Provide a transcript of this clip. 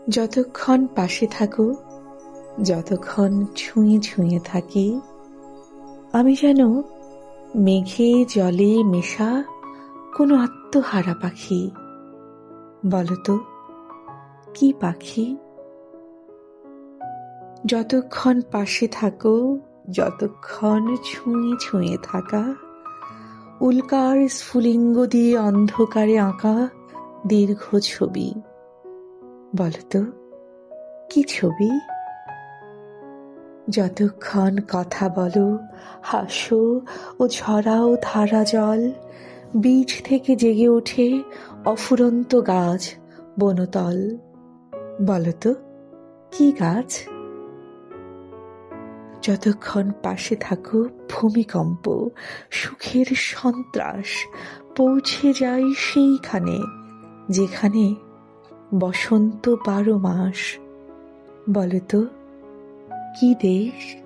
যতক্ষণ পাশে থাকো, যতক্ষণ ছুঁয়ে ছুঁয়ে থাকি, আমি যেন মেঘে জলে মেশা কোনো আত্মহারা পাখি। বলতো কি পাখি? যতক্ষণ পাশে থাকো, যতক্ষণ ছুঁয়ে ছুঁয়ে থাকা, উল্কার স্ফুলিঙ্গ দিয়ে অন্ধকারে আঁকা দীর্ঘ ছবি। বলতো কি ছবি? যতক্ষণ কথা বলো, হাসো ও ঝরাও ধারা জল, বীজ থেকে জেগে ওঠে অফুরন্ত গাছ বনতল। বলতো কি গাছ? যতক্ষণ পাশে থাকো, ভূমিকম্প, সুখের সন্ত্রাস পৌঁছে যায় সেইখানে যেখানে বসন্ত 12 মাস। বলতো কি দেশ?